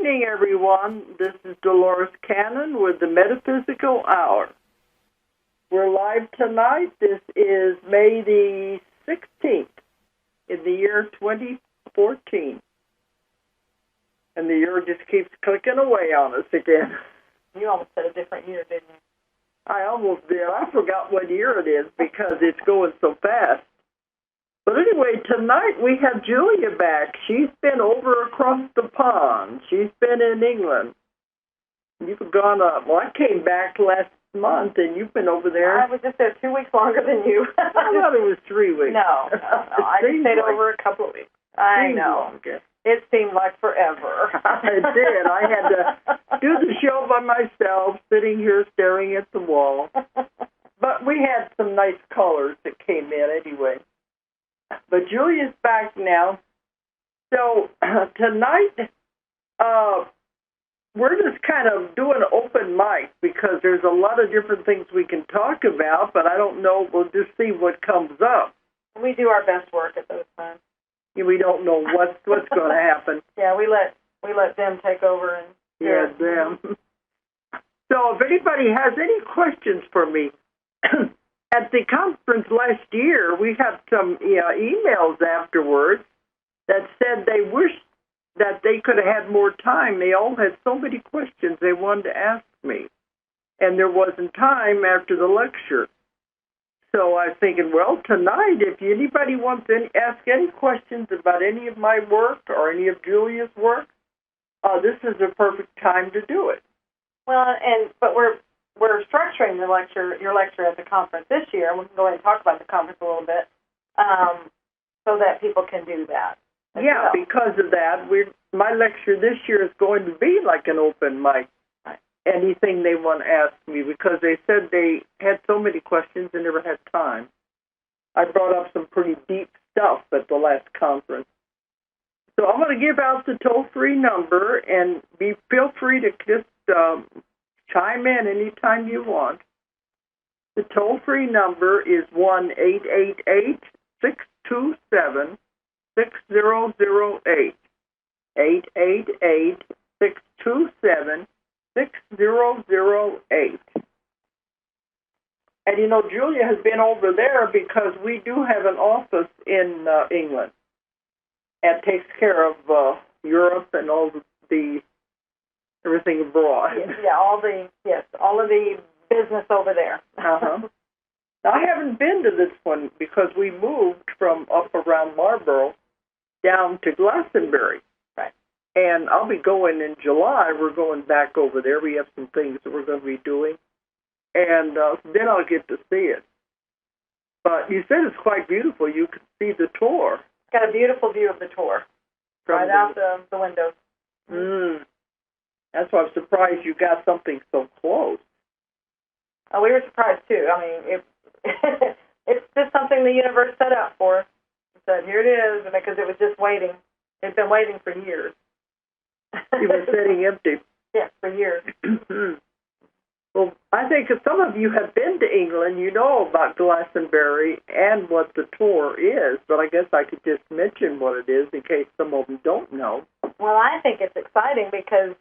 evening, everyone. This is Dolores Cannon with the Metaphysical Hour. We're live tonight. This is May the 16th in the year 2014. And the year just keeps clicking away on us again. You almost said a different year, didn't you? I almost did. I forgot what year it is because it's going so fast. But anyway, tonight we have Julia back. She's been over across the pond. She's been in England. You've gone up. Well, I came back last month, and you've been over there. I was just there 2 weeks longer than you. I thought it was 3 weeks. No. I just stayed over a couple of weeks. I know. Longer. It seemed like forever. It did. I had to do the show by myself, sitting here staring at the wall. But we had some nice colors that came in anyway. But Julia's back now. So tonight, we're just kind of doing an open mic because there's a lot of different things we can talk about, but I don't know. We'll just see what comes up. We do our best work at those times. We don't know what's going to happen. Yeah, we let them take over and them. So if anybody has any questions for me, at the conference last year, we had some emails afterwards that said they wished that they could have had more time. They all had so many questions they wanted to ask me, and there wasn't time after the lecture. So I was thinking, well, tonight, if anybody wants to ask any questions about any of my work or any of Julia's work, this is the perfect time to do it. Well, but we're structuring your lecture at the conference this year, and we can go ahead and talk about the conference a little bit, so that people can do that. Yeah, because of that, my lecture this year is going to be like an open mic. Anything they want to ask me, because they said they had so many questions and never had time. I brought up some pretty deep stuff at the last conference. So I'm going to give out the toll-free number, and feel free to just chime in anytime you want. The toll-free number is 1-888-627-6008. 888-627-6008. And Julia has been over there because we do have an office in England and takes care of Europe and all the everything abroad. Yeah, all of the business over there. Uh-huh. I haven't been to this one because we moved from up around Marlborough down to Glastonbury. And I'll be going in July. We're going back over there. We have some things that we're going to be doing. And then I'll get to see it. But you said it's quite beautiful. You can see the tour. It's got a beautiful view of the tour. Right out the windows. That's why I'm surprised you got something so close. Oh, we were surprised, too. I mean, it's just something the universe set up for us. It said, here it is, because it was just waiting. It's been waiting for years. You were sitting empty. Yeah, for years. Well, I think if some of you have been to England, you know about Glastonbury and what the tour is, but I guess I could just mention what it is in case some of them don't know. Well, I think it's exciting because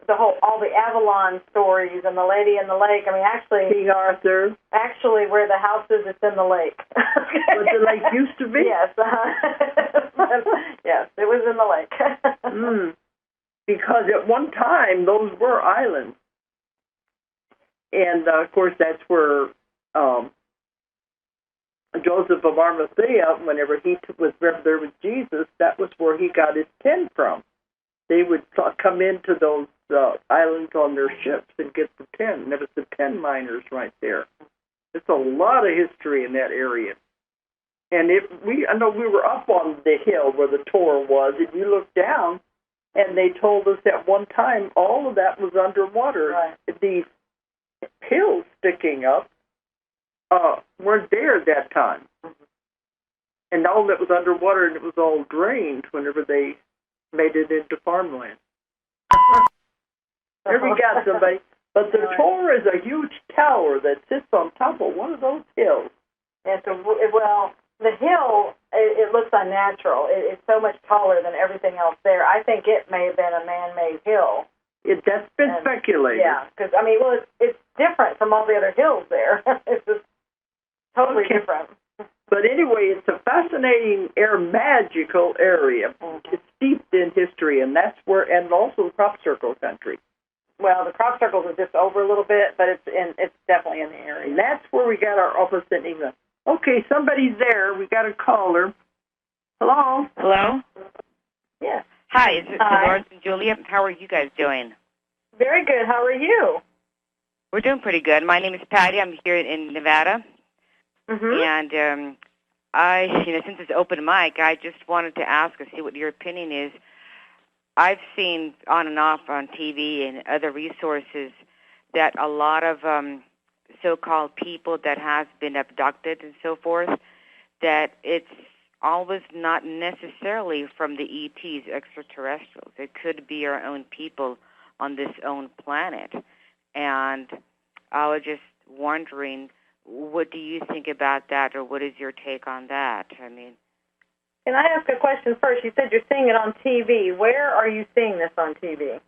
all the Avalon stories and the Lady in the Lake. I mean, actually, King Arthur. Actually, where the house is, it's in the lake. What the lake used to be? Yes. Yes, it was in the lake. Because at one time, those were islands. And, of course, that's where Joseph of Arimathea, whenever he was there with Jesus, that was where he got his tin from. They would come into those islands on their ships and get the tin. There was the tin miners right there. There's a lot of history in that area. And I know we were up on the hill where the tour was, and you looked down, and they told us at one time all of that was underwater. Right. These hills sticking up weren't there at that time. And all that was underwater, and it was all drained whenever they made it into farmland. There we got somebody. But the tour is a huge tower that sits on top of one of those hills. And so, well, the hill, it looks unnatural. It's so much taller than everything else there. I think it may have been a man-made hill. That's been speculated. Yeah, because, I mean, well, it's different from all the other hills there. It's just totally different. But anyway, it's a fascinating, magical area. Mm-hmm. It's steeped in history, and that's where, and also crop circle country. Well, the crop circles are just over a little bit, but it's definitely in the area. And that's where we got our office in England. Okay, somebody's there. We got a caller. Hello? Hello? Yes. Hi, is it Dolores and Julia? How are you guys doing? Very good. How are you? We're doing pretty good. My name is Patty. I'm here in Nevada. Mm-hmm. And since it's open mic, I just wanted to ask and see what your opinion is. I've seen on and off on TV and other resources that a lot of so-called people that have been abducted and so forth, that it's always not necessarily from the ETs, extraterrestrials. It could be our own people on this own planet. And I was just wondering, what do you think about that, or what is your take on that? I mean, can I ask a question first? You said you're seeing it on TV. Where are you seeing this on TV?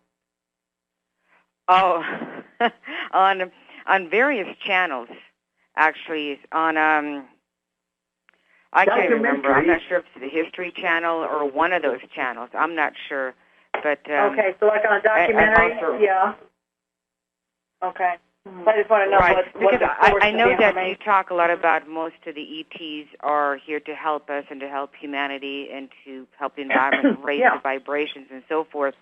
Oh, on various channels, actually. On I can't remember. I'm not sure if it's the History Channel or one of those channels. I'm not sure, but okay. So like on a documentary, yeah. Okay. I just want to know what the source I know of that you talk a lot about most of the ETs are here to help us and to help humanity and to help the environment raise the vibrations and so forth.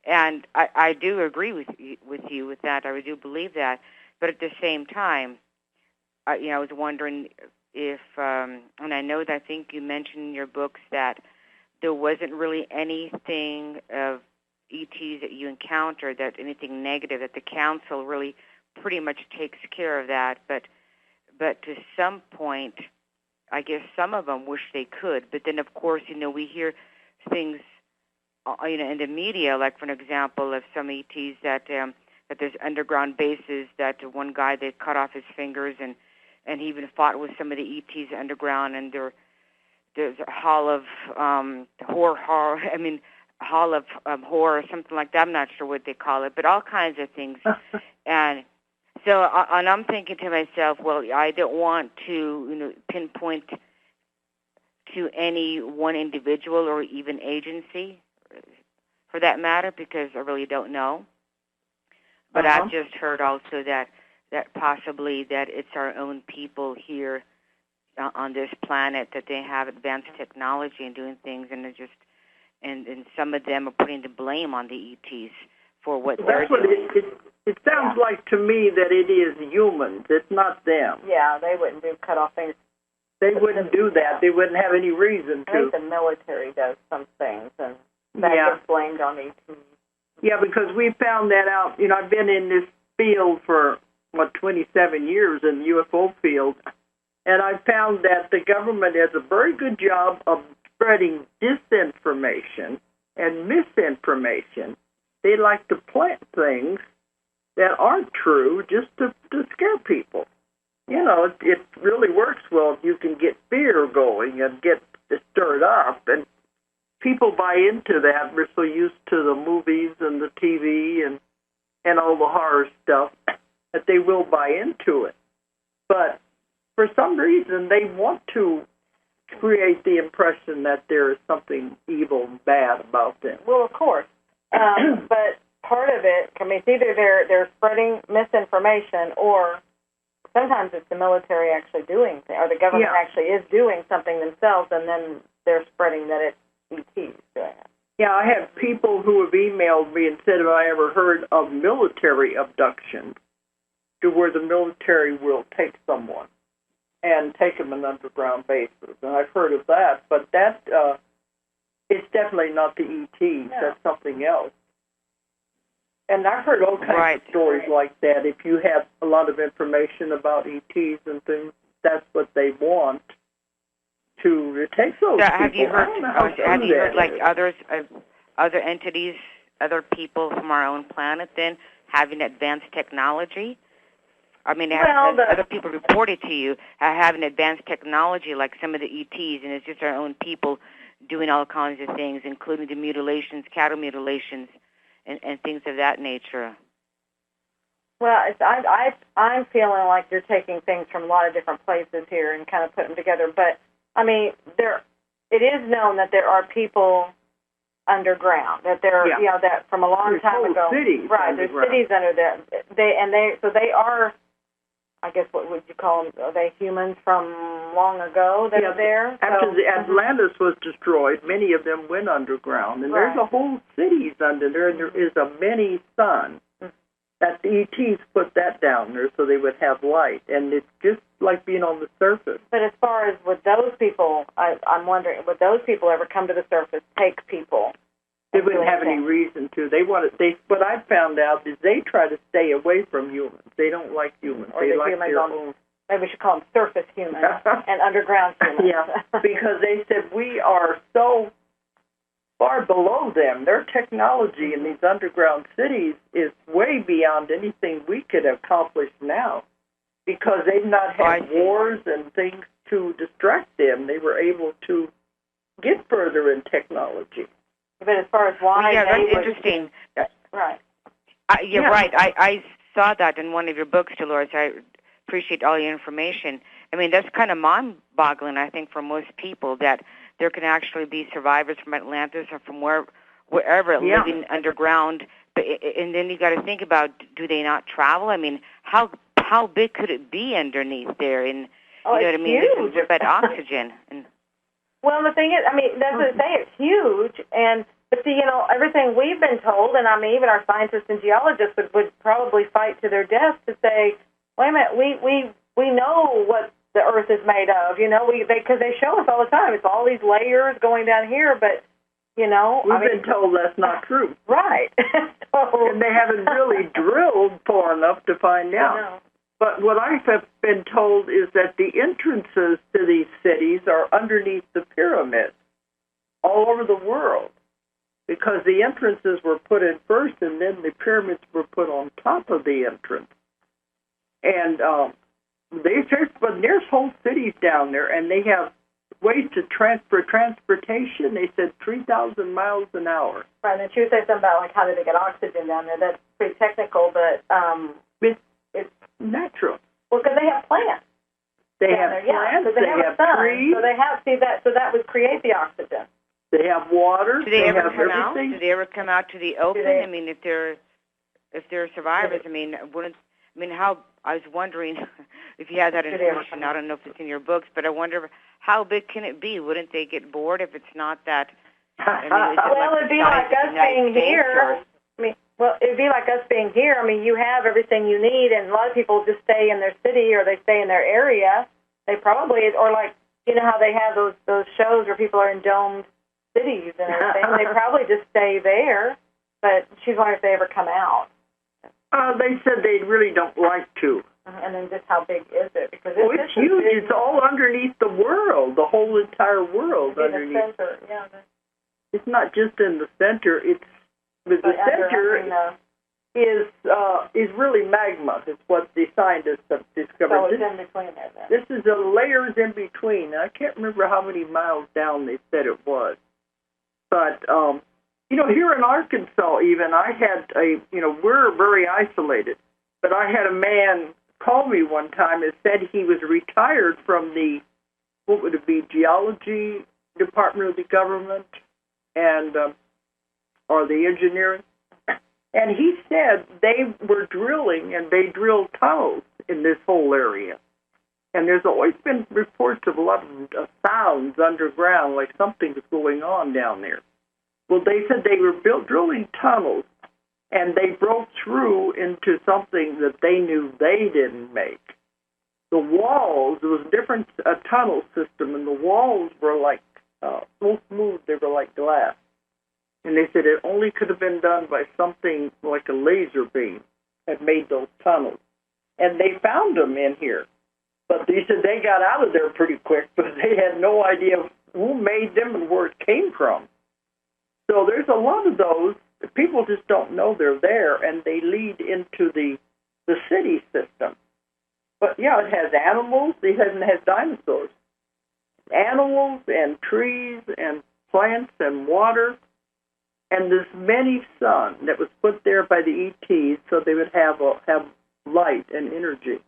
And I do agree with you with that. I do believe that. But at the same time, I was wondering if, and I know that I think you mentioned in your books that there wasn't really anything of ETs that you encountered, that anything negative, that the council really pretty much takes care of that, but to some point, I guess some of them wish they could. But then, of course, we hear things, in the media, like for an example of some ETs that there's underground bases. That one guy, they cut off his fingers, and he even fought with some of the ETs underground, and there's a hall of horror. I mean, hall of horror or something like that. I'm not sure what they call it, but all kinds of things, and. So, and I'm thinking to myself, well, I don't want to, pinpoint to any one individual or even agency, for that matter, because I really don't know. But I've just heard also that possibly that it's our own people here on this planet, that they have advanced technology and doing things, and they're just, and some of them are putting the blame on the ETs for what they're doing. It sounds like to me that it is humans. It's not them. Yeah, they wouldn't do cut off things. They wouldn't do that. They wouldn't have any reason to. I think the military does some things, and that gets blamed on ETs. Yeah, because we found that out. I've been in this field for, 27 years in the UFO field, and I found that the government does a very good job of spreading disinformation and misinformation. They like to plant things that aren't true just to scare people. It really works well if you can get fear going and get stirred up, and people buy into that. We're so used to the movies and the TV and all the horror stuff that they will buy into it. But for some reason, they want to create the impression that there is something evil and bad about them. Well, of course. But part of it, it's either they're spreading misinformation, or sometimes it's the military actually doing things, or the government actually is doing something themselves, and then they're spreading that it's ETs doing it. Yeah, I have people who have emailed me and said, have I ever heard of military abduction, to where the military will take someone and take them in underground bases. And I've heard of that, but that it's definitely not the ETs. No. That's something else. And I've heard all kinds of stories like that. If you have a lot of information about ETs and things, that's what they want to take those people. Have you heard like other entities, other people from our own planet then having advanced technology? I mean, have other people reported to you having advanced technology like some of the ETs, and it's just our own people doing all kinds of things, including the mutilations, cattle mutilations, and things of that nature? Well, I'm feeling like you're taking things from a lot of different places here and kind of putting them together. But, I mean, it is known that there are people underground, that there, you know, that from a long time ago. Cities right, there's cities under there. So they are, I guess, what would you call them? Are they humans from long ago that are there? After the Atlantis was destroyed, many of them went underground, and there's a whole cities under there, and there is a mini sun. That the ETs put that down there so they would have light, and it's just like being on the surface. But as far as with those people, I'm wondering, would those people ever come to the surface, take people? They wouldn't have any reason to. What I found out is they try to stay away from humans. They don't like humans. Or they like humans their own. Maybe we should call them surface humans and underground humans. Yeah, because they said we are so far below them. Their technology in these underground cities is way beyond anything we could accomplish now, because they've not had wars and things to distract them. They were able to get further in technology. But as far as why, that's interesting. Right. Right. I saw that in one of your books, Dolores. I appreciate all your information. I mean, that's kind of mind-boggling, I think, for most people, that there can actually be survivors from Atlantis or from wherever living underground. And then you got to think about, do they not travel? I mean, how big could it be underneath there? And you know what I mean? Huge. With that oxygen. And well, the thing is, I mean, that's what they say. It's huge, but see, you know, everything we've been told, and I mean, even our scientists and geologists would probably fight to their death to say, wait a minute, we know what the Earth is made of, you know, because they show us all the time. It's all these layers going down here, but, you know. We've been told that's not true. Right. And they haven't really drilled far enough to find out. No. But what I have been told is that the entrances to these cities are underneath the pyramids all over the world, because the entrances were put in first, and then the pyramids were put on top of the entrance. And there's whole cities down there, and they have ways to transportation. They said 3,000 miles an hour. Right, and you say something about like how did they get oxygen down there? That's pretty technical, but it's natural. Well, because they have plants. They have plants. So they have sun. Trees. So they have so that would create the oxygen. They have water. Do they ever have come everything. out? Do they ever come out to the open? I mean, if they're survivors, I mean, how? I was wondering if you had that information. I don't know if it's in your books, but I wonder how big can it be? Wouldn't they get bored if it's not that? Well, it'd be like us being here. It'd be like us being here. I mean, you have everything you need, and a lot of people just stay in their city or they stay in their area. They probably, or like, you know how they have those shows where people are in domed cities and everything. They probably just stay there. But she's wondering if they ever come out. They said they really don't like to. And then just how big is it? Because it's huge. It's all underneath the world, the whole entire world underneath. The center, yeah. It's not just in the center. It's the center is really magma. It's what the scientists have discovered. So it's in between there. Then. This is the layers in between. I can't remember how many miles down they said it was, but. You know, here in Arkansas, even, I had we're very isolated, but I had a man call me one time and said he was retired from the, what would it be, geology department of the government, and or the engineering, and he said they were drilling, and they drilled tunnels in this whole area. And there's always been reports of a lot of sounds underground, like something's going on down there. Well, they said they were drilling tunnels, and they broke through into something that they knew they didn't make. The walls, there was a different tunnel system, and the walls were like so smooth, they were like glass. And they said it only could have been done by something like a laser beam that made those tunnels. And they found them in here. But they said they got out of there pretty quick, but they had no idea who made them and where it came from. So there's a lot of those. People just don't know they're there, and they lead into the city system. But yeah, it has animals. It has dinosaurs, animals and trees and plants and water, and this many sun that was put there by the ETs so they would have light and energy.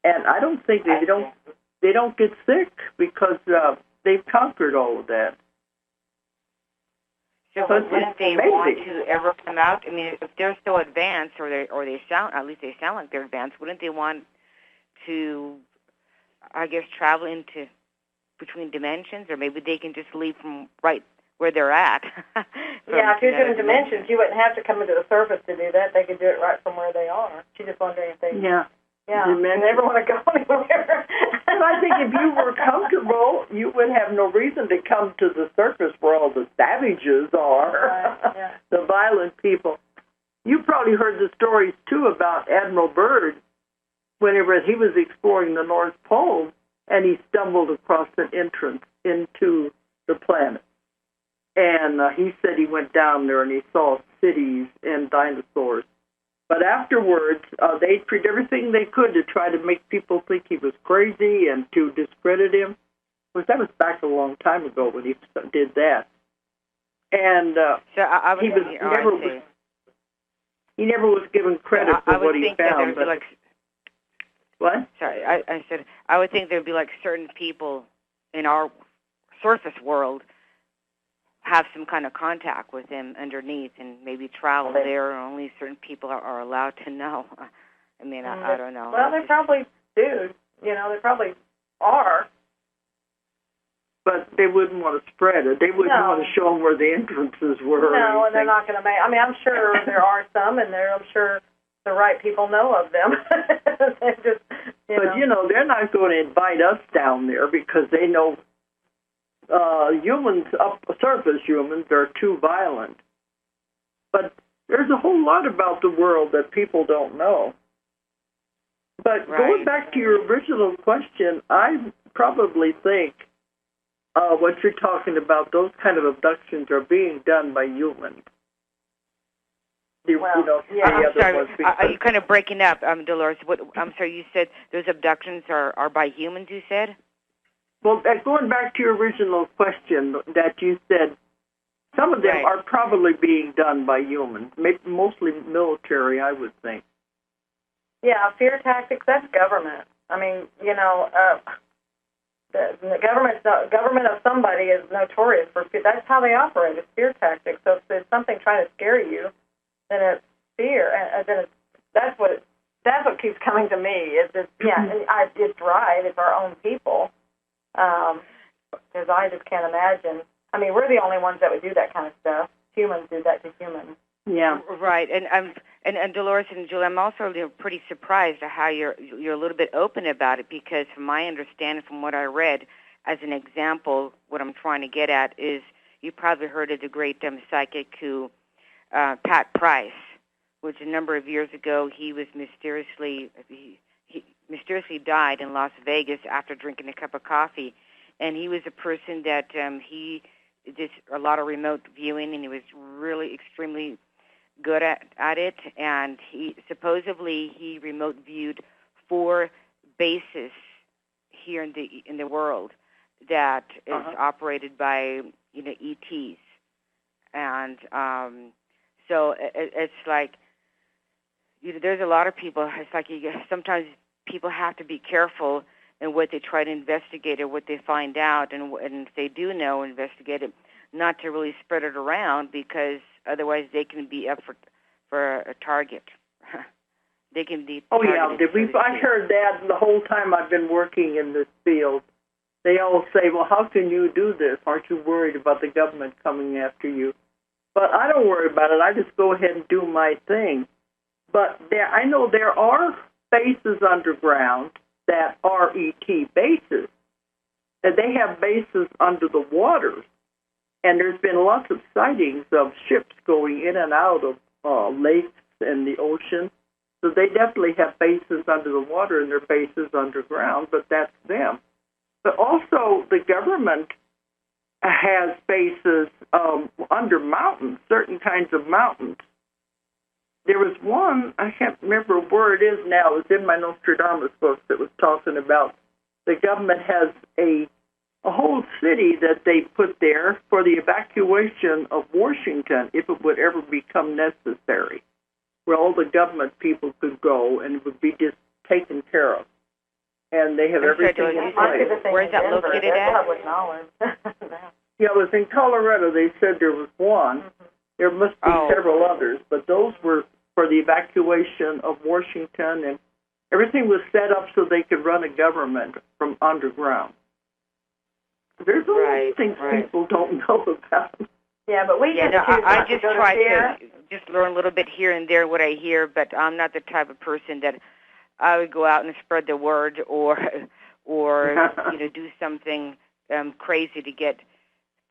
And I don't think they don't get sick because they've conquered all of that. So wouldn't they want to ever come out? I mean, if they're so advanced, or they sound, at least they sound like they're advanced, wouldn't they want to, I guess, travel into between dimensions, or maybe they can just leave from right where they're at? Yeah, if you're doing dimensions, you wouldn't have to come into the surface to do that. They could do it right from where they are. She's just wondering if they... Yeah, you never want to go anywhere. And I think if you were comfortable, you would have no reason to come to the surface where all the savages are, right, yeah. The violent people. You probably heard the stories, too, about Admiral Byrd whenever he was exploring the North Pole, and he stumbled across an entrance into the planet. And he said he went down there and he saw cities and dinosaurs. But afterwards, they did everything they could to try to make people think he was crazy and to discredit him. Because that was back a long time ago when he did that. And he never was given credit for what he found. But, what? Sorry, I said I would think there'd be like certain people in our surface world have some kind of contact with him underneath and maybe travel there, or only certain people are allowed to know. I mean, I don't know. Well, they probably do. You know, they probably are. But they wouldn't want to spread it. They wouldn't want to show them where the entrances were. No, and they're not going to make... I mean, I'm sure there are some, and I'm sure the right people know of them. They're not going to invite us down there because they know humans, surface humans, are too violent. But there's a whole lot about the world that people don't know. But going back to your original question, I probably think what you're talking about, those kind of abductions are being done by humans. I'm sorry, are you kind of breaking up, Dolores? I'm sorry, you said those abductions are by humans, you said? Well, going back to your original question, that you said some of them are probably being done by humans, mostly military, I would think. Yeah, fear tactics, that's government. I mean, the government of somebody is notorious for fear. That's how they operate, it's fear tactics. So if there's something trying to scare you, then it's fear. And then that's what keeps coming to me. It's right, it's our own people. Because I just can't imagine. I mean, we're the only ones that would do that kind of stuff. Humans do that to humans. Yeah, right. And Dolores and Julie, I'm also pretty surprised at how you're a little bit open about it, because from my understanding, from what I read, as an example, what I'm trying to get at is you probably heard of the great psychic who Pat Price, which a number of years ago he was mysteriously died in Las Vegas after drinking a cup of coffee. And he was a person that he did a lot of remote viewing, and he was really extremely good at it. And he remote viewed 4 bases here in the world that is operated by ETs. And so it's like there's a lot of people. It's like sometimes people have to be careful in what they try to investigate or what they find out, and if they do know, investigate it, not to really spread it around, because otherwise they can be up for a target. They can be. Oh yeah, I heard that the whole time I've been working in this field. They all say, "Well, how can you do this? Aren't you worried about the government coming after you?" But I don't worry about it. I just go ahead and do my thing. But I know there are bases underground that are ET bases, and they have bases under the waters. And there's been lots of sightings of ships going in and out of lakes and the ocean. So they definitely have bases under the water and their bases underground, but that's them. But also the government has bases under mountains, certain kinds of mountains. there was one, I can't remember where it is now. It was in my Nostradamus book that was talking about the government has a whole city that they put there for the evacuation of Washington if it would ever become necessary, where all the government people could go and it would be just taken care of. And they have everything in place. Where's that located at? Public knowledge. Yeah, it was in Colorado. They said there was one. Mm-hmm. There must be several others, but those were for the evacuation of Washington, and everything was set up so they could run a government from underground. There's a lot of things people don't know about. Yeah, but I just try to just learn a little bit here and there what I hear, but I'm not the type of person that I would go out and spread the word or do something crazy to get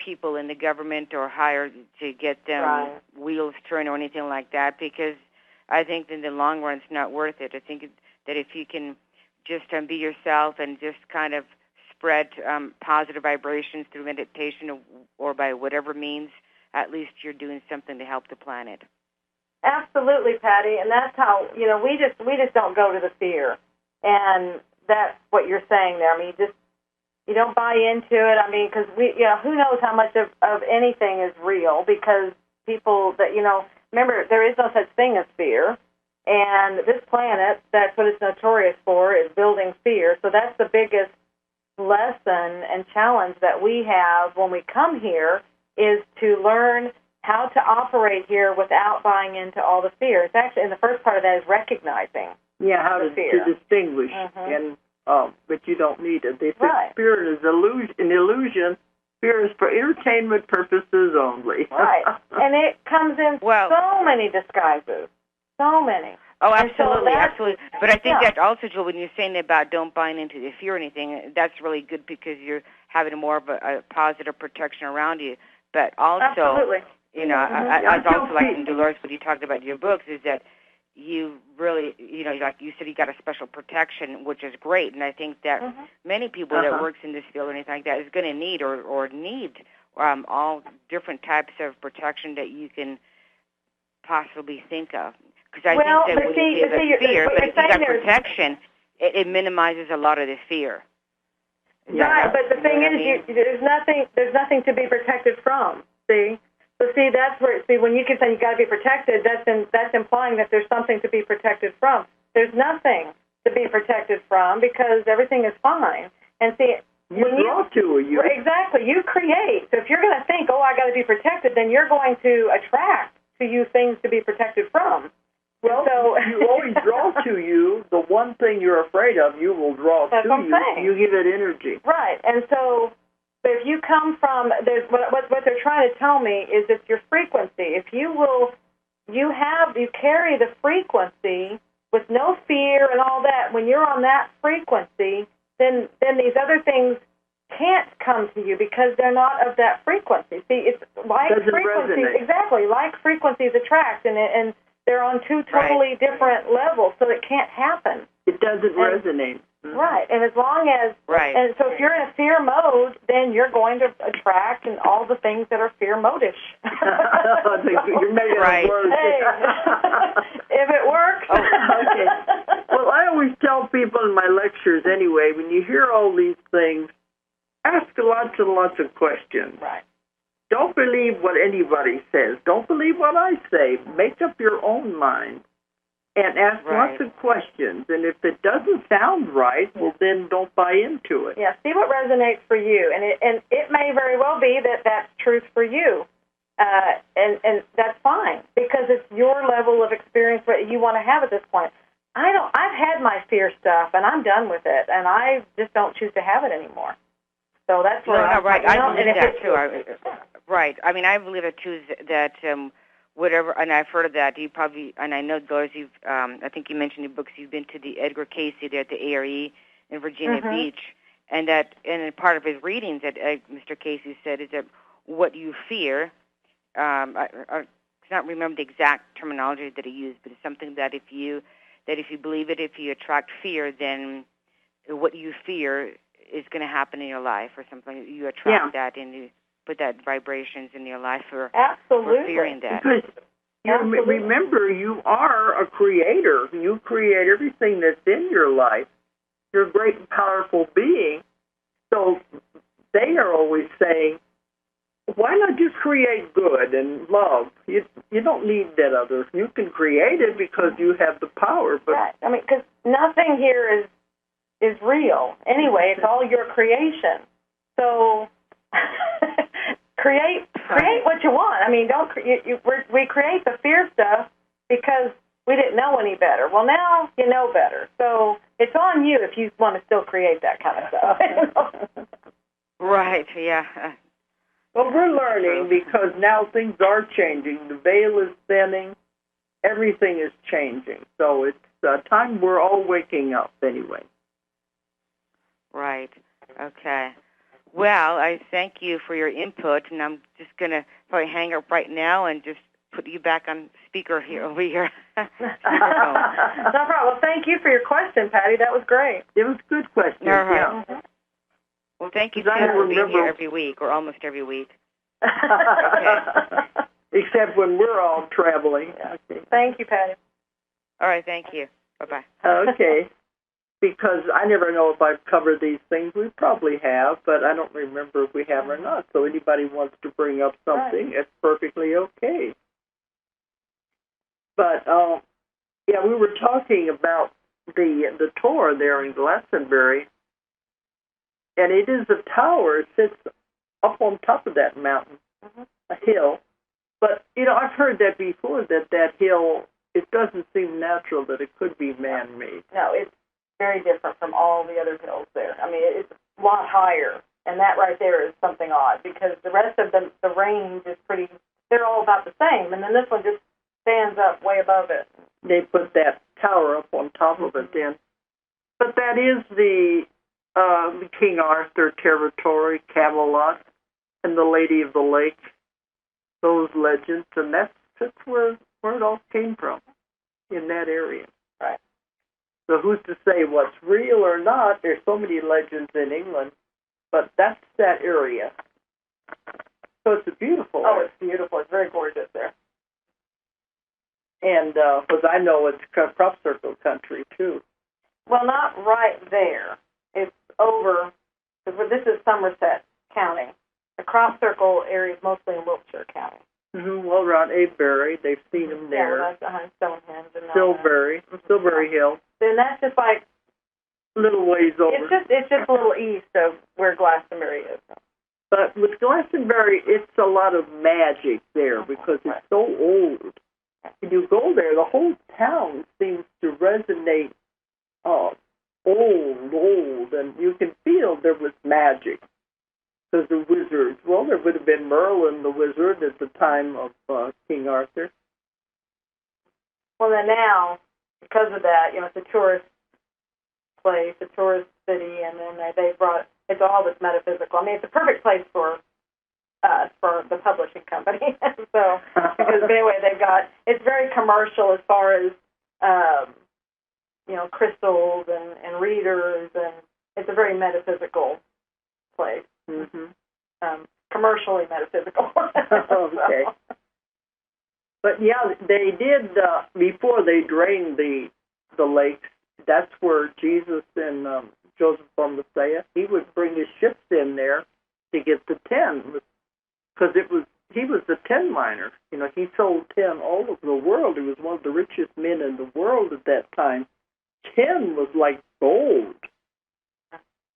people in the government or hire to get them wheels turned or anything like that, because I think in the long run it's not worth it. I think that if you can just be yourself and just kind of spread positive vibrations through meditation or by whatever means, at least you're doing something to help the planet. Absolutely, Patty, and that's how, we just don't go to the fear, and that's what you're saying there. I mean, you don't buy into it. I mean, because who knows how much of anything is real, because people that, remember, there is no such thing as fear, and this planet, that's what it's notorious for, is building fear. So that's the biggest lesson and challenge that we have when we come here, is to learn how to operate here without buying into all the fear. It's actually, and the first part of that is recognizing how to distinguish, and but you don't need it. They say spirit is an illusion. Fear is for entertainment purposes only. Right, and it comes in so many disguises, so many. Oh, absolutely, absolutely. But I think that also, Jill, when you're saying about don't buy into the fear or anything, that's really good because you're having more of a positive protection around you. But also, I also like in Dolores, what you talked about in your books, is that you really, like you said, you got a special protection, which is great. And I think that many people that works in this field or anything like that is going to need or need all different types of protection that you can possibly think of. Because I think that when you say about fear, but if you got protection, it minimizes a lot of the fear. Right, but the thing is, there's nothing to be protected from. See, so that's where. When you can say you got to be protected, that's implying that there's something to be protected from. There's nothing to be protected from because everything is fine. And see, exactly, you create. So if you're going to think, I got to be protected, then you're going to attract to you things to be protected from. Well, you always draw to you the one thing you're afraid of. You will draw to you. You give it energy. Right, and so if you come from, what they're trying to tell me is it's your frequency. If you carry the frequency with no fear and all that. When you're on that frequency, then these other things can't come to you because they're not of that frequency. See, it's like frequencies, exactly, like frequencies attract, and they're on two totally different levels, so it can't happen. It doesn't resonate. Right, and as long as, and so if you're in a fear mode, then you're going to attract and all the things that are fear modish. You're making it work. If it works. Okay. Well, I always tell people in my lectures anyway, when you hear all these things, ask lots and lots of questions. Right. Don't believe what anybody says. Don't believe what I say. Make up your own mind. And ask lots of questions. And if it doesn't sound right, well, then don't buy into it. Yeah, see what resonates for you. And it may very well be that that's truth for you. And that's fine, because it's your level of experience that you want to have at this point. I've had my fear stuff, and I'm done with it. And I just don't choose to have it anymore. So that's where I believe that, too. Right. I mean, I believe it, too, that... whatever, and I've heard of that. You probably, and I know, Dolores, you've, I think you mentioned in your books, you've been to the Edgar Casey there at the ARE in Virginia Beach, and that, and in part of his readings that Mr. Casey said is that what you fear, I cannot remember the exact terminology that he used, but it's something that if you believe it, if you attract fear, then what you fear is going to happen in your life or something. You attract that and you put that vibrations in your life for fearing that. Because remember, you are a creator. You create everything that's in your life. You're a great and powerful being. So they are always saying, why not just create good and love? You don't need that other. You can create it because you have the power. But right. I mean, because nothing here is real. Anyway, it's all your creation. So create what you want. I mean, we create the fear stuff because we didn't know any better. Well, now you know better. So it's on you if you want to still create that kind of stuff. Right, yeah. Well, we're learning because now things are changing. The veil is thinning. Everything is changing. So it's time we're all waking up anyway. Right. Okay. Well, I thank you for your input, and I'm just going to probably hang up right now and just put you back on speaker here over here. No problem. Well, thank you for your question, Patty. That was great. It was a good question. All right. Yeah. Well, thank you for being here every week, or almost every week. Okay. Except when we're all traveling. Okay. Thank you, Patty. All right, thank you. Bye-bye. Okay. Because I never know if I've covered these things. We probably have, but I don't remember if we have or not. So anybody wants to bring up something, It's perfectly okay. But, we were talking about the tour there in Glastonbury, and it is a tower. It sits up on top of that mountain, a hill. But, I've heard that before, that hill, it doesn't seem natural that it could be man-made. No, it's very different from all the other hills there. I mean, it's a lot higher, and that right there is something odd because the rest of the range is they're all about the same, and then this one just stands up way above it. They put that tower up on top of it then. But that is the King Arthur territory, Camelot, and the Lady of the Lake, those legends, and that's where it all came from, in that area. Right. So who's to say what's real or not? There's so many legends in England, but that's that area. So it's a beautiful area. It's beautiful. It's very gorgeous there. And because I know it's crop circle country, too. Well, not right there. It's over, because this is Somerset County. The crop circle area is mostly in Wiltshire County. Mm-hmm. Well, around Avebury, they've seen them there. Yeah, well, that's behind Stonehenge. And Silbury Hill. Then that's just like a little ways over. It's just a little east of where Glastonbury is. But with Glastonbury, it's a lot of magic there because it's so old. When you go there, the whole town seems to resonate old, and you can feel there was magic. Because the wizards, there would have been Merlin the wizard at the time of King Arthur. Well, then now, because of that, it's a tourist place, a tourist city, and then they brought, it's all this metaphysical. I mean, it's a perfect place for the publishing company. So, because anyway, it's very commercial as far as, crystals and readers, and it's a very metaphysical place. Mm-hmm. Commercially metaphysical. Okay. But yeah, they did, before they drained the lakes, that's where Jesus and Joseph from Messiah, he would bring his ships in there to get the tin, because he was the tin miner. He sold tin all over the world. He was one of the richest men in the world at that time. Tin was like gold,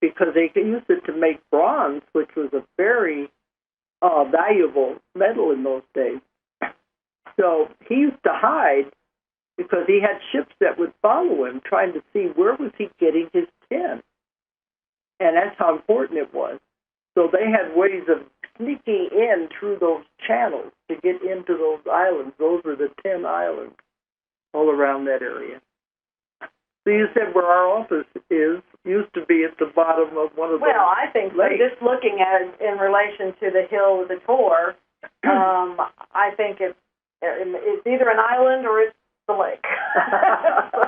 because they used it to make bronze, which was a very valuable metal in those days. So he used to hide because he had ships that would follow him, trying to see where was he getting his tin. And that's how important it was. So they had ways of sneaking in through those channels to get into those islands. Those were the 10 islands all around that area. So you said where our office used to be at the bottom of one of the Well, I think so. Just looking at it in relation to the hill with the tour, I think it's either an island or it's the lake.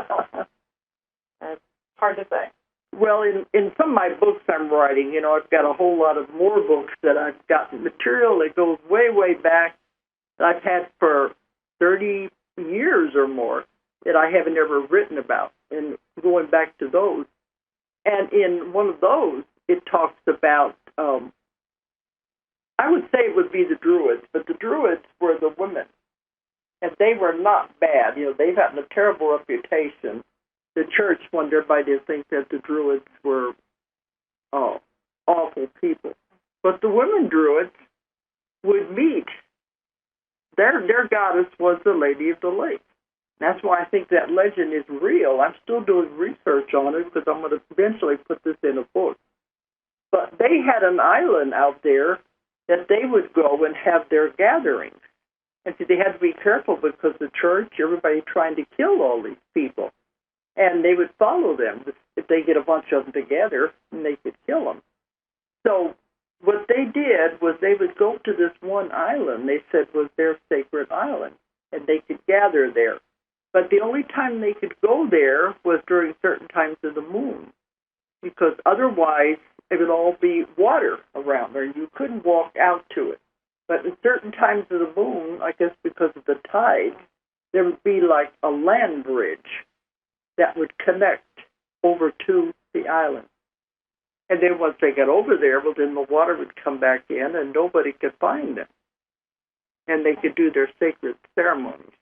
So, it's hard to say. Well, in some of my books I'm writing, I've got a whole lot of more books that I've got material that goes way, way back that I've had 30 years or more that I haven't ever written about, and going back to those. And in one of those, it talks about, I would say it would be the Druids, but the Druids were the women, and they were not bad. They've had a terrible reputation. The church wanted everybody to think that the Druids were awful people. But the women Druids would meet. Their goddess was the Lady of the Lake. That's why I think that legend is real. I'm still doing research on it because I'm going to eventually put this in a book. But they had an island out there that they would go and have their gatherings. And so they had to be careful because the church, everybody trying to kill all these people. And they would follow them. If they get a bunch of them together, and they could kill them. So what they did was they would go to this one island they said was their sacred island, and they could gather there. But the only time they could go there was during certain times of the moon, because otherwise it would all be water around there. You couldn't walk out to it. But in certain times of the moon, I guess because of the tide, there would be like a land bridge that would connect over to the island. And then once they got over there, well, then the water would come back in and nobody could find them. And they could do their sacred ceremonies.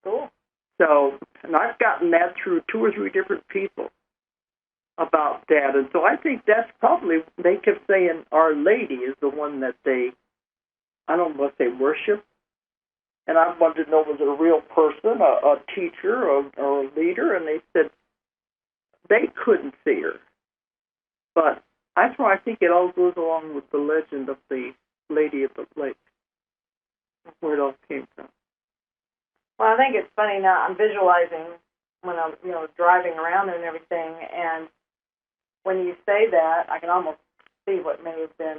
Cool. So, and I've gotten that through 2 or 3 different people about that. And so I think that's probably, they kept saying Our Lady is the one that they, I don't know what they worship. And I wanted to know, was it a real person, a teacher, or a leader? And they said they couldn't see her. But that's why I think it all goes along with the legend of the Lady of the Lake, where it all came from. Well, I think it's funny now. I'm visualizing when I'm, driving around and everything, and when you say that, I can almost see what may have been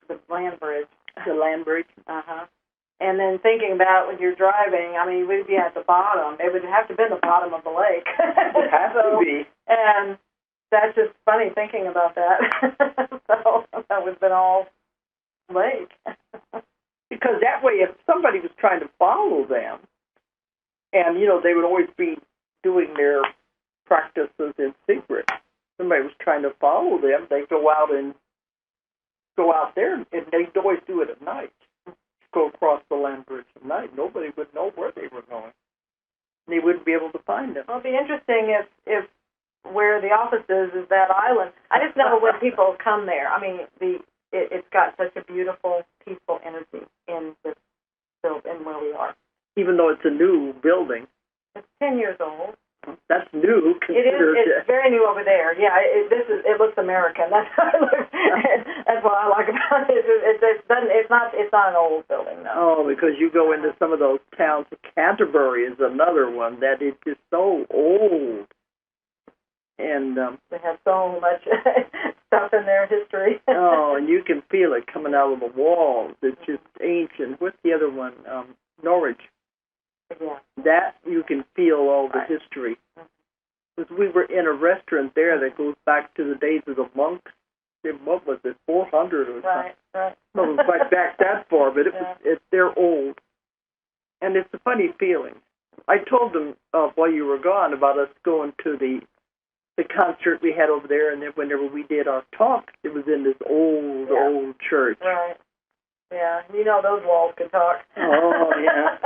the land bridge. The land bridge. Uh-huh. And then thinking about when you're driving, I mean, we'd be at the bottom. It would have to be the bottom of the lake. It has to be. And that's just funny thinking about that. So that would have been all lake. Because that way, if somebody was trying to follow them, and, they would always be doing their practices in secret. Somebody was trying to follow them, they'd go out there, and they'd always do it at night. Go across the land bridge at night. Nobody would know where they were going. They wouldn't be able to find them. Well, it'd be interesting if where the office is that island. I just know when people come there. I mean, it's got such a beautiful, peaceful energy in where we are. Even though it's a new building. It's 10 years old. That's new. It is. It's very new over there. Yeah, it looks American. That's what I like about it. It's not an old building, no. Oh, because you go into some of those towns. Canterbury is another one that is just so old. And they have so much stuff in their history. Oh, and you can feel it coming out of the walls. It's just ancient. What's the other one? Norwich. Yeah. That you can feel all the history. Because we were in a restaurant there that goes back to the days of the monks. What was it, 400 or something? Right. Well, it was like back that far, but they're old. And it's a funny feeling. I told them while you were gone about us going to the concert we had over there, and then whenever we did our talk, it was in this old church. Right. Yeah, those walls could talk. Oh, yeah.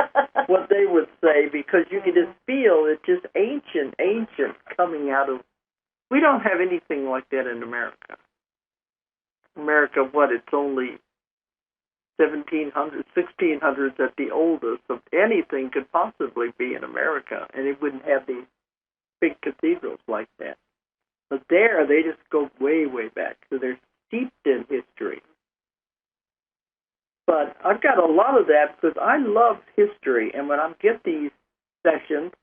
What they would say, because you could just feel it just ancient coming out of... We don't have anything like that in America. America, it's only 1700s, 1600s at the oldest of anything could possibly be in America, and it wouldn't have these big cathedrals like that. But there, they just go way, way back, so they're steeped in history. But I've got a lot of that because I love history, and when I get these sessions,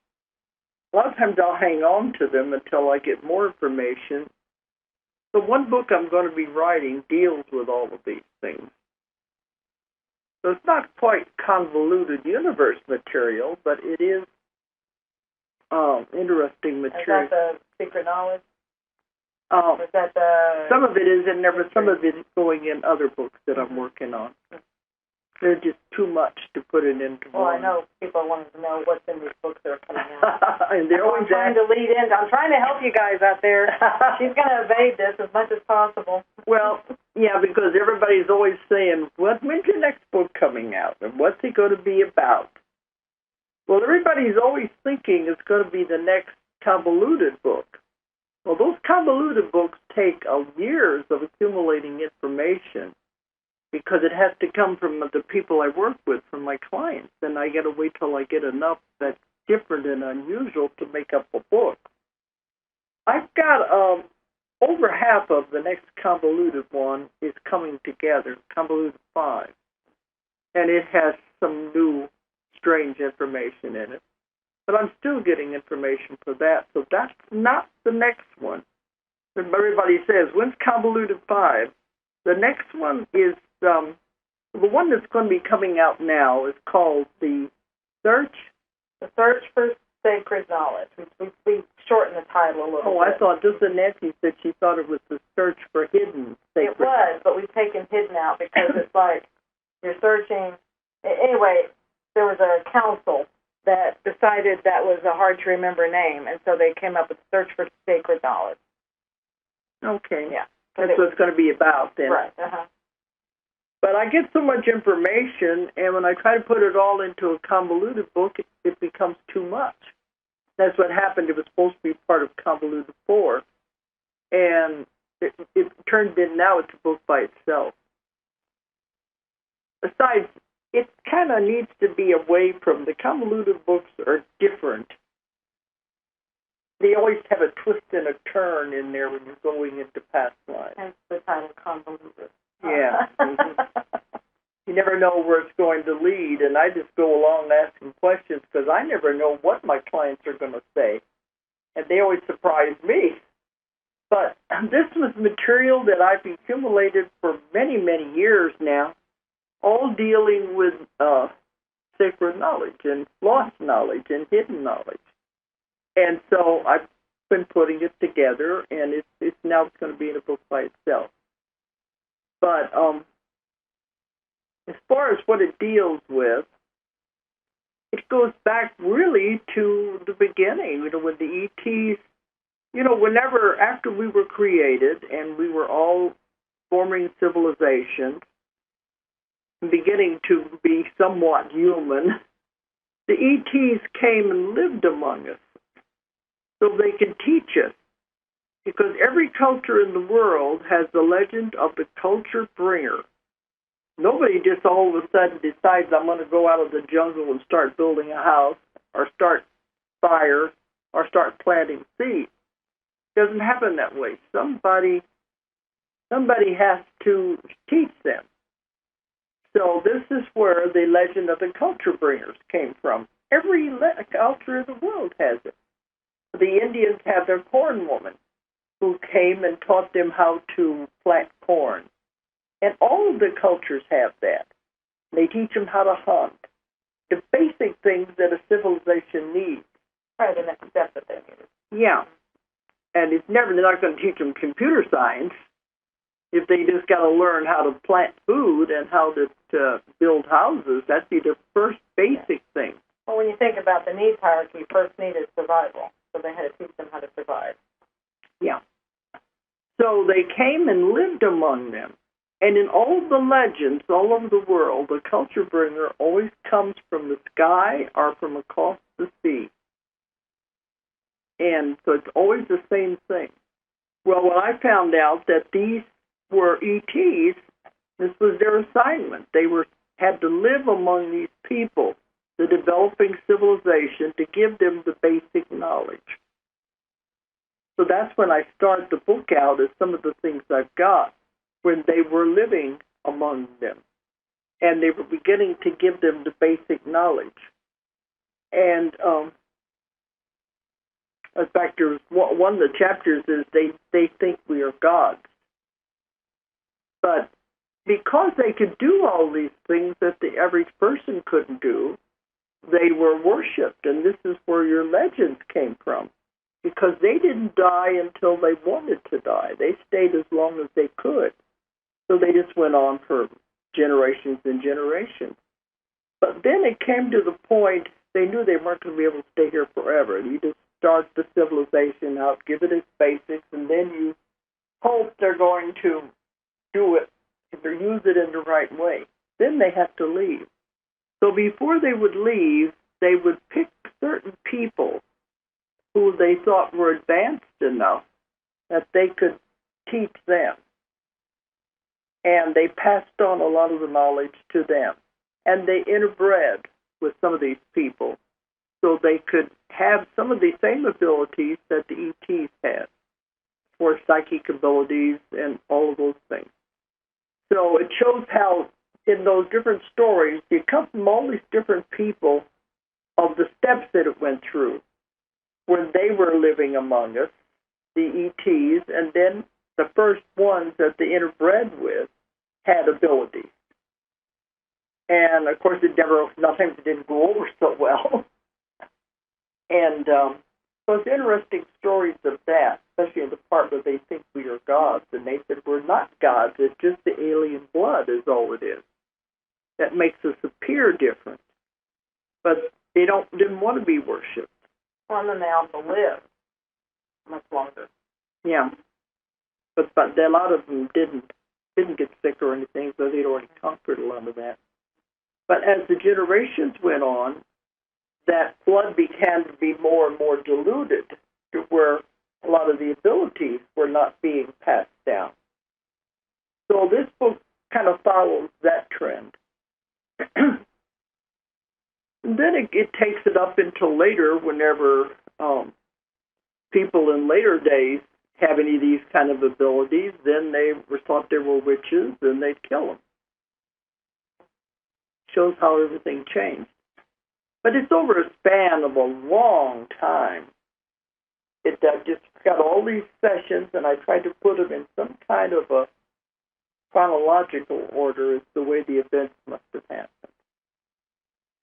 a lot of times I'll hang on to them until I get more information. The one book I'm going to be writing deals with all of these things. So it's not quite convoluted universe material, but it is interesting material. Is that the secret knowledge? Is that the... Some of it is in there, but some of it is going in other books that I'm working on. They're just too much to put it into Well, one. I know people want to know what's in these books that are coming out. And they're always trying to lead in. I'm trying to help you guys out there. She's going to evade this as much as possible. Well, yeah, because everybody's always saying, when's your next book coming out? And what's it going to be about? Well, everybody's always thinking it's going to be the next convoluted book. Well, those convoluted books take years of accumulating information because it has to come from the people I work with, from my clients, and I got to wait till I get enough that's different and unusual to make up a book. I've got over half of the next convoluted one is coming together, convoluted 5, and it has some new strange information in it. But I'm still getting information for that, so that's not the next one. Everybody says, when's convoluted 5? The next one is, the one that's going to be coming out now is called The Search for Sacred Knowledge. We shortened the title a little bit. Oh, I thought, just Nancy said she thought it was The Search for Hidden Sacred. It was, but we've taken hidden out because it's like you're searching. Anyway, there was a council that decided that was a hard-to-remember name, and so they came up with Search for Sacred Knowledge. Okay. Yeah. That's what it's going to be about then. Right, uh-huh. But I get so much information, and when I try to put it all into a convoluted book, it becomes too much. That's what happened. It was supposed to be part of convoluted 4, and it turned in now it's a book by itself. Besides, it kind of needs to be away from, the convoluted books are different. They always have a twist and a turn in there when you're going into past lives. Hence the title Convoluted. Yeah. You never know where it's going to lead, and I just go along asking questions because I never know what my clients are going to say, and they always surprise me. But this was material that I've accumulated for many, many years now, all dealing with sacred knowledge and lost knowledge and hidden knowledge. And so I've been putting it together, and it's now going to be in a book by itself. But as far as what it deals with, it goes back really to the beginning, with the ETs. Whenever, after we were created and we were all forming civilizations, beginning to be somewhat human, the ETs came and lived among us so they could teach us. Because every culture in the world has the legend of the culture bringer. Nobody just all of a sudden decides I'm going to go out of the jungle and start building a house or start fire or start planting seeds. It doesn't happen that way. Somebody has to teach them. So this is where the legend of the culture bringers came from. Every culture in the world has it. The Indians have their corn woman who came and taught them how to plant corn. And all of the cultures have that. They teach them how to hunt. The basic things that a civilization needs. Probably the next step that they need. Yeah. And they're not going to teach them computer science if they just got to learn how to plant food and how to build houses. That'd be the first basic thing. Well, when you think about the needs hierarchy, first need is survival. So they had to teach them how to survive. Yeah. So they came and lived among them. And in all the legends all over the world, the culture bringer always comes from the sky or from across the sea. And so it's always the same thing. Well, when I found out that these were ETs, this was their assignment. They had to live among these people, the developing civilization, to give them the basic knowledge. So that's when I start the book out as some of the things I've got when they were living among them. And they were beginning to give them the basic knowledge. And in fact, there's one of the chapters is they think we are gods. But because they could do all these things that the average person couldn't do, they were worshipped. And this is where your legends came from. Because they didn't die until they wanted to die. They stayed as long as they could. So they just went on for generations and generations. But then it came to the point they knew they weren't going to be able to stay here forever. You just start the civilization out, give it its basics, and then you hope they're going to do it, or use it in the right way. Then they have to leave. So before they would leave, they would pick certain people who they thought were advanced enough that they could teach them. And they passed on a lot of the knowledge to them. And they interbred with some of these people so they could have some of the same abilities that the ETs had, for psychic abilities and all of those things. So it shows how in those different stories, you come from all these different people of the steps that it went through when they were living among us, the ETs, and then the first ones that they interbred with had abilities. And, of course, nothing didn't go over so well. And so it's interesting stories of that, especially in the part where they think we are gods. And they said, we're not gods. It's just the alien blood is all it is. That makes us appear different. But they didn't want to be worshipped. Well, and then they also live much longer. Yeah. But a lot of them didn't get sick or anything, so they'd already conquered a lot of that. But as the generations went on, that blood began to be more and more diluted to where a lot of the abilities were not being passed down. So this book kind of follows that trend. And then it takes it up until later, whenever people in later days have any of these kind of abilities, then they were thought they were witches, and they'd kill them. Shows how everything changed. But it's over a span of a long time. It just got all these sessions, and I tried to put them in some kind of a chronological order as the way the events must have happened.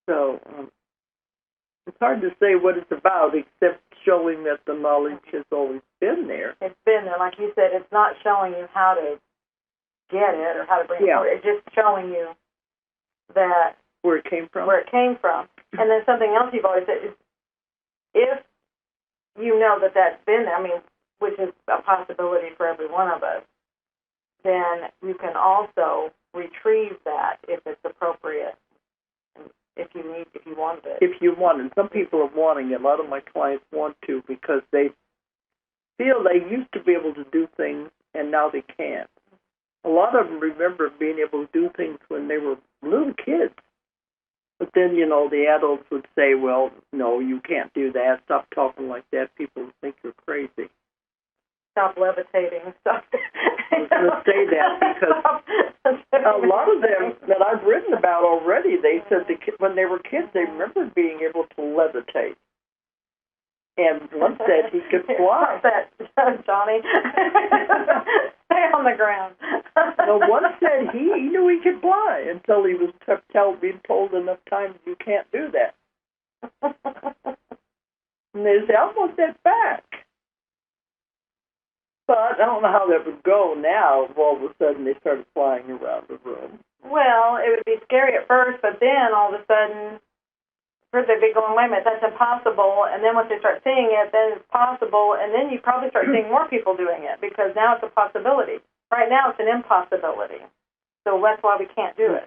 So it's hard to say what it's about, except showing that the knowledge has always been there. It's been there. Like you said, it's not showing you how to get it or how to bring it forward. It's just showing you that where it came from. And then something else you've always said is, if you know that that's been there, I mean, which is a possibility for every one of us, then you can also retrieve that if it's appropriate, if you want it. If you want it. Some people are wanting it. A lot of my clients want to because they feel they used to be able to do things and now they can't. A lot of them remember being able to do things when they were little kids. But then, the adults would say, well, no, you can't do that. Stop talking like that. People think you're crazy. Stop levitating. Stop. I was going to say that because a lot of them that I've written about already, they said when they were kids, they remembered being able to levitate. And one said he could fly. That, Johnny? Stay on the ground. No, one said he knew he could fly until he was being told enough times you can't do that. And they said, I want that back. But I don't know how that would go now if all of a sudden they started flying around the room. Well, it would be scary at first, but then all of a sudden, first they'd be going, wait a minute, that's impossible. And then once they start seeing it, then it's possible. And then you probably start seeing more people doing it because now it's a possibility. Right now it's an impossibility. So that's why we can't do it.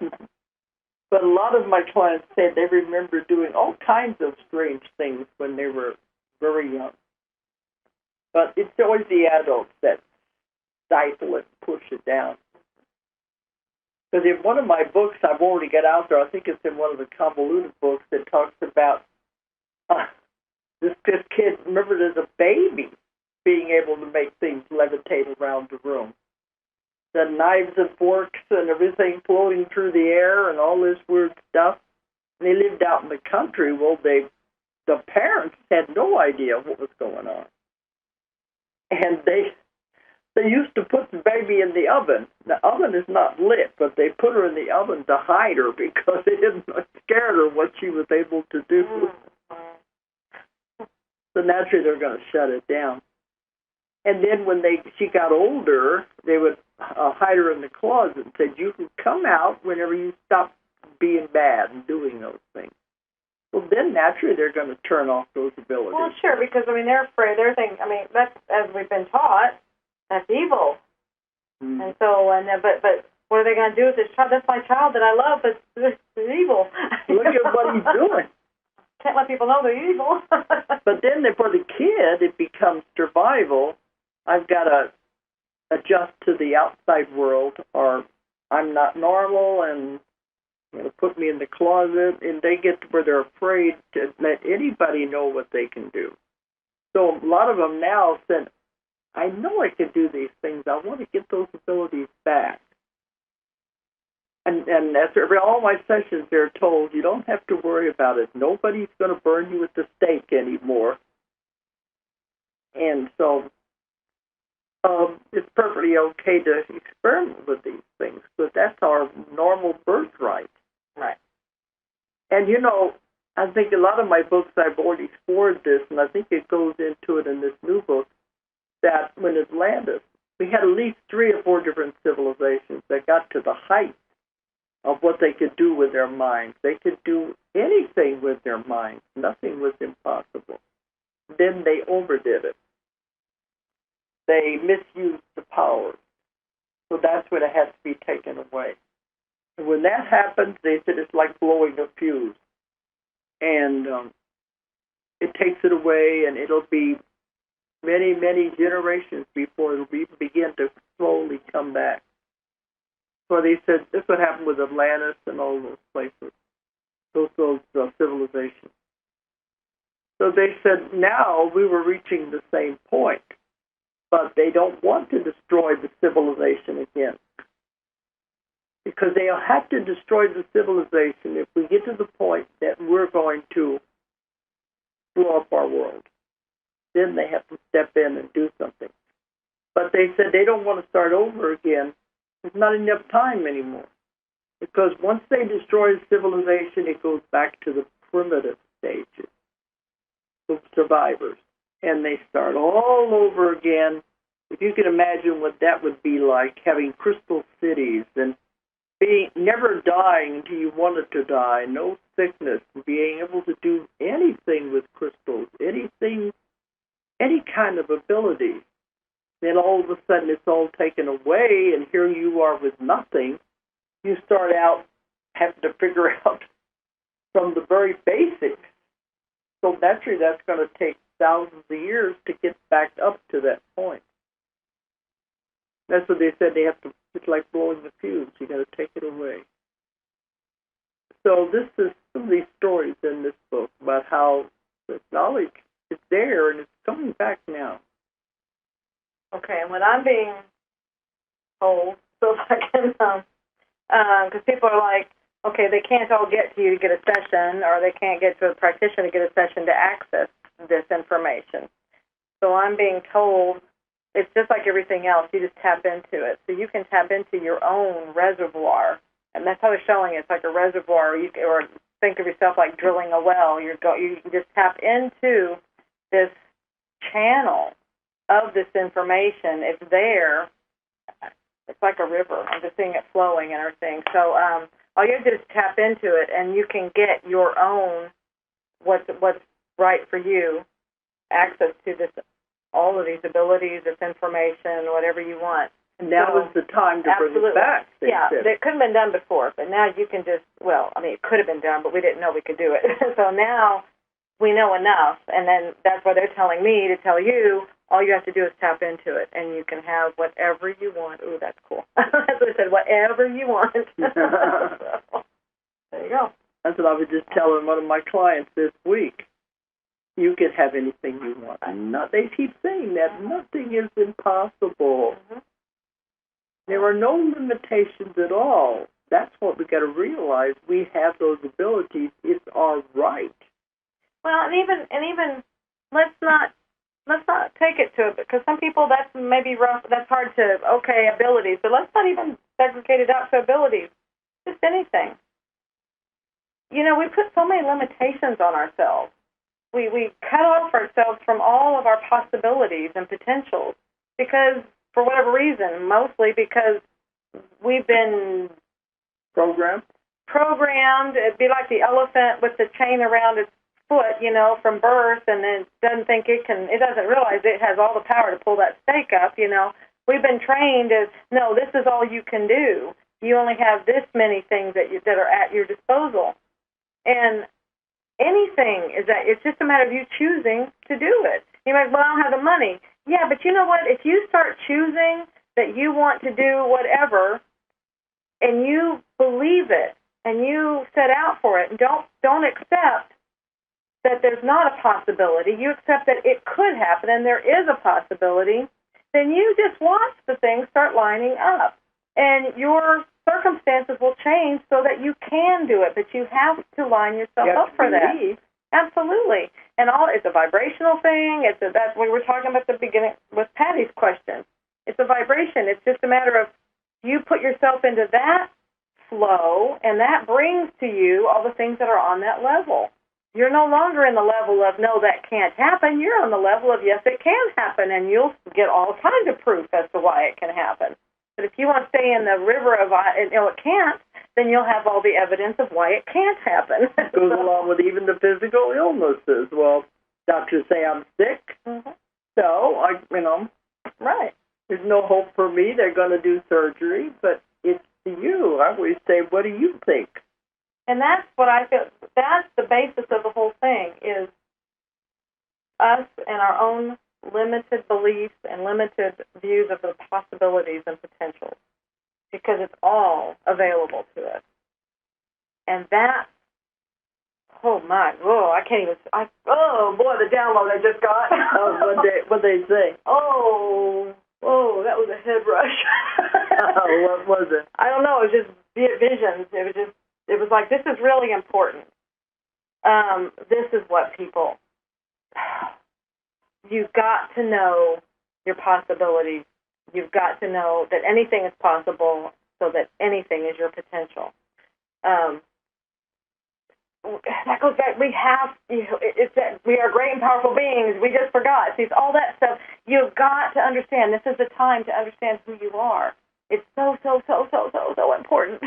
But a lot of my clients said they remember doing all kinds of strange things when they were very young. But it's always the adults that stifle it and push it down. Because in one of my books I've already got out there, I think it's in one of the convoluted books that talks about this kid, remembered as a baby, being able to make things levitate around the room. The knives and forks and everything floating through the air and all this weird stuff. And they lived out in the country. Well, the parents had no idea what was going on. And they used to put the baby in the oven. The oven is not lit, but they put her in the oven to hide her because they didn't scared her what she was able to do. So naturally they're going to shut it down. And then when she got older, they would hide her in the closet and said, "You can come out whenever you stop being bad and doing those things." Well, then naturally they're going to turn off those abilities. Well, sure, because they're afraid. They're thinking. That's as we've been taught. That's evil. Mm-hmm. And so, but what are they going to do with this child? That's my child that I love, but this is evil. Look at what he's doing. Can't let people know they're evil. But then for the kid, it becomes survival. I've got to adjust to the outside world, or I'm not normal, and put me in the closet. And they get to where they're afraid to let anybody know what they can do. So a lot of them now said, "I know I can do these things. I want to get those abilities back." And after all my sessions, they're told, "You don't have to worry about it. Nobody's going to burn you at the stake anymore." And so it's perfectly okay to experiment with these things, but that's our normal birthright. Right. And, I think a lot of my books, I've already explored this, and I think it goes into it in this new book, that when Atlantis, we had at least 3 or 4 different civilizations that got to the height of what they could do with their minds. They could do anything with their minds. Nothing was impossible. Then they overdid it. They misused the power. So that's when it has to be taken away. And when that happens, they said it's like blowing a fuse. And it takes it away, and it'll be many, many generations before it'll begin to slowly come back. So they said this would happen with Atlantis and all those places, those civilizations. So they said now we were reaching the same point, but they don't want to destroy the civilization again, because they'll have to destroy the civilization if we get to the point that we're going to blow up our world. Then they have to step in and do something. But they said they don't want to start over again. There's not enough time anymore. Because once they destroy civilization, it goes back to the primitive stages, the survivors. And they start all over again. If you can imagine what that would be like, having crystal cities and never dying until you wanted to die, no sickness, being able to do anything with crystals, anything, any kind of ability. Then all of a sudden it's all taken away, and here you are with nothing. You start out having to figure out from the very basics. So naturally that's going to take thousands of years to get back up to that point. That's what they said. They have to. It's like blowing the fuse. You got to take it away. So this is some of these stories in this book about how the knowledge is there and it's coming back now. Okay, and when I'm being told, so if I can, because people are like, okay, they can't all get to you to get a session, or they can't get to a practitioner to get a session to access this information. So I'm being told it's just like everything else. You just tap into it. So you can tap into your own reservoir, and that's how they're showing it. It's like a reservoir, or think of yourself like drilling a well. You can just tap into this channel of this information. It's there. It's like a river. I'm just seeing it flowing and everything. So all you have to do is tap into it, and you can get your own what's right for you, access to this, all of these abilities, this information, whatever you want. And now is the time to bring it back. Yeah, it couldn't have been done before, but now you can just, it could have been done, but we didn't know we could do it. So now we know enough, and then that's why they're telling me to tell you, all you have to do is tap into it, and you can have whatever you want. Ooh, that's cool. That's what I said, whatever you want. So, there you go. That's what I was just telling one of my clients this week. You can have anything you want. They keep saying that nothing is impossible. Mm-hmm. There are no limitations at all. That's what we got to realize. We have those abilities. It's our right. Well, and even let's not take it to it, because some people that's maybe rough. That's hard to abilities, but let's not even segregate it out to abilities. Just anything. We put so many limitations on ourselves. We cut off ourselves from all of our possibilities and potentials. because, for whatever reason, mostly because we've been programmed. It'd be like the elephant with the chain around its foot, from birth, and then doesn't think it doesn't realize it has all the power to pull that stake up, We've been trained as, no, this is all you can do. You only have this many things that are at your disposal. And anything it's just a matter of you choosing to do it. You might, well, I don't have the money. Yeah, but you know what? If you start choosing that you want to do whatever, and you believe it, and you set out for it, and don't accept that there's not a possibility, you accept that it could happen, and there is a possibility, then you just watch the things start lining up. And your circumstances will change so that you can do it, but you have to line yourself up for that. Absolutely. And it's a vibrational thing. That's what we were talking about at the beginning with Patty's question. It's a vibration. It's just a matter of you put yourself into that flow, and that brings to you all the things that are on that level. You're no longer in the level of, no, that can't happen. You're on the level of, yes, it can happen, and you'll get all kinds of proof as to why it can happen. But if you want to stay in the river of, it can't, then you'll have all the evidence of why it can't happen. It goes along with even the physical illnesses. Well, doctors say I'm sick, so right. There's no hope for me. They're going to do surgery, but it's to you. I always say, what do you think? And that's what I feel. That's the basis of the whole thing, is us and our own limited beliefs and limited views of the possibilities and potentials, because it's all available to us. And that, I can't even, boy, the download I just got. What'd they say? That was a head rush. What was it? I don't know, it was just visions. It was like, this is really important. This is what people, you've got to know your possibilities. You've got to know that anything is possible, so that anything is your potential. That goes back, we are great and powerful beings. We just forgot. See, all that stuff, you've got to understand. This is the time to understand who you are. It's so, so, so, so, so, so important.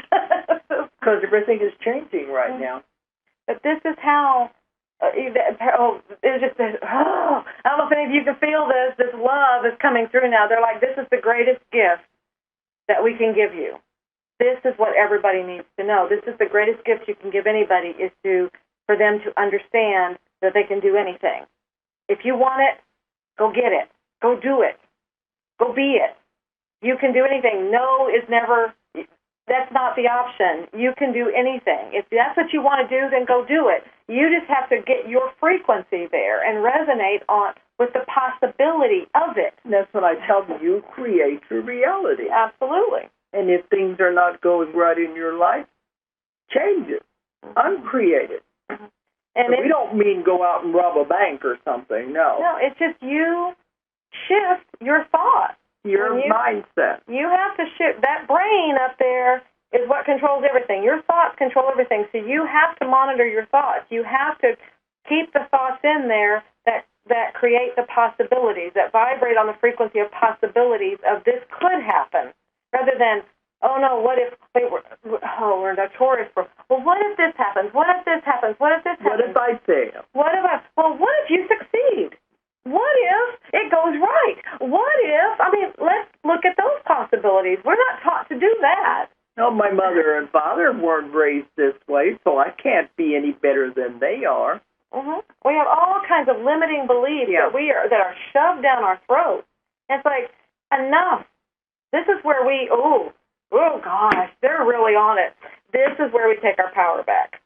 Because everything is changing right now. But this is how, it's just, I don't know if any of you can feel this love is coming through now. They're like, this is the greatest gift that we can give you. This is what everybody needs to know. This is the greatest gift you can give anybody, is for them to understand that they can do anything. If you want it, go get it. Go do it. Go be it. You can do anything. No is never, that's not the option. You can do anything. If that's what you want to do, then go do it. You just have to get your frequency there and resonate with the possibility of it. And that's what I tell you. You create your reality. Absolutely. And if things are not going right in your life, change it. Uncreate it. And we don't mean go out and rob a bank or something, no. No, it's just you shift your thoughts. Your mindset. You have to shift. That brain up there is what controls everything. Your thoughts control everything. So you have to monitor your thoughts. You have to keep the thoughts in there that create the possibilities, that vibrate on the frequency of possibilities of this could happen, rather than, oh no, what if we're notorious for, well, what if this happens? What if this happens? What if this happens? What if I fail? What if you succeed? What if it goes right? What if, let's look at those possibilities. We're not taught to do that. No, my mother and father weren't raised this way, so I can't be any better than they are. Mm-hmm. We have all kinds of limiting beliefs that are shoved down our throats. And it's like, enough. This is where oh gosh, they're really on it. This is where we take our power back.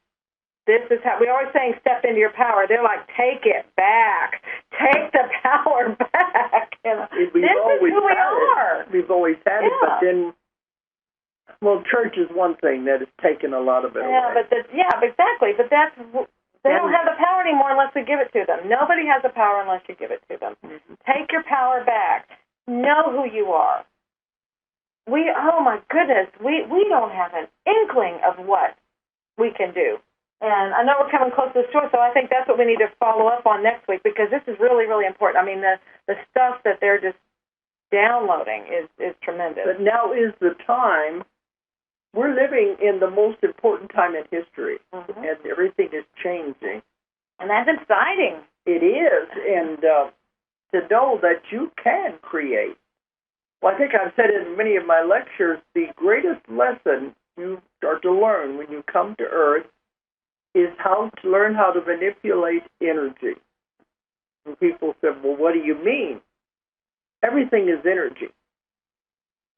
This is how, we always saying step into your power. They're like, take it back. Take the power back. This is who we are. We've always had it, but then, church is one thing that has taken a lot of it away. Exactly. But they don't have the power anymore unless we give it to them. Nobody has the power unless you give it to them. Mm-hmm. Take your power back. Know who you are. Oh my goodness, we don't have an inkling of what we can do. And I know we're coming close to the shore, so I think that's what we need to follow up on next week, because this is really, really important. The stuff that they're just downloading is tremendous. But now is the time. We're living in the most important time in history, and everything is changing. And that's exciting. It is, and to know that you can create. Well, I think I've said in many of my lectures, the greatest lesson you start to learn when you come to Earth is how to learn how to manipulate energy. And people said, well, what do you mean? Everything is energy.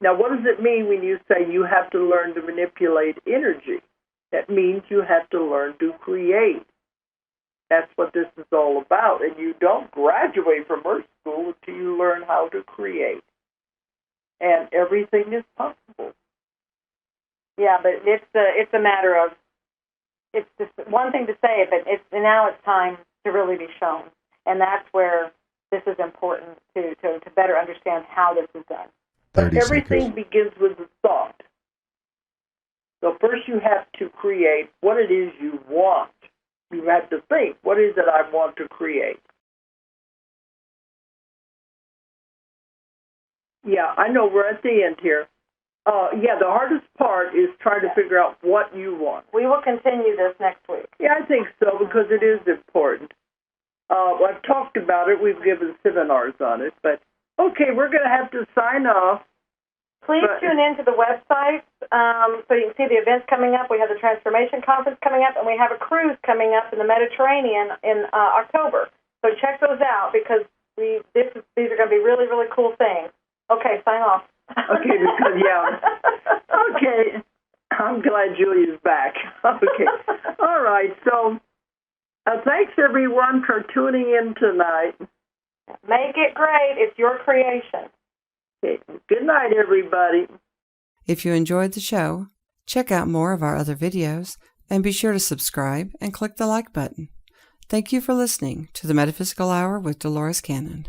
Now, what does it mean when you say you have to learn to manipulate energy? That means you have to learn to create. That's what this is all about. And you don't graduate from Earth School until you learn how to create. And everything is possible. Yeah, but it's a matter of, it's just one thing to say, but now it's time to really be shown. And that's where this is important to better understand how this is done. But everything begins with a thought. So first you have to create what it is you want. You have to think, what is it I want to create? Yeah, I know we're at the end here. The hardest part is trying to figure out what you want. We will continue this next week. Yeah, I think so, because it is important. I've talked about it. We've given seminars on it. But, okay, we're going to have to sign off. Please tune in to the website so you can see the events coming up. We have the Transformation Conference coming up, and we have a cruise coming up in the Mediterranean in October. So check those out, because these are going to be really, really cool things. Okay, sign off. Okay, because, Okay, I'm glad Julia's back. Okay, all right, so thanks, everyone, for tuning in tonight. Make it great. It's your creation. Okay. Good night, everybody. If you enjoyed the show, check out more of our other videos and be sure to subscribe and click the like button. Thank you for listening to the Metaphysical Hour with Dolores Cannon.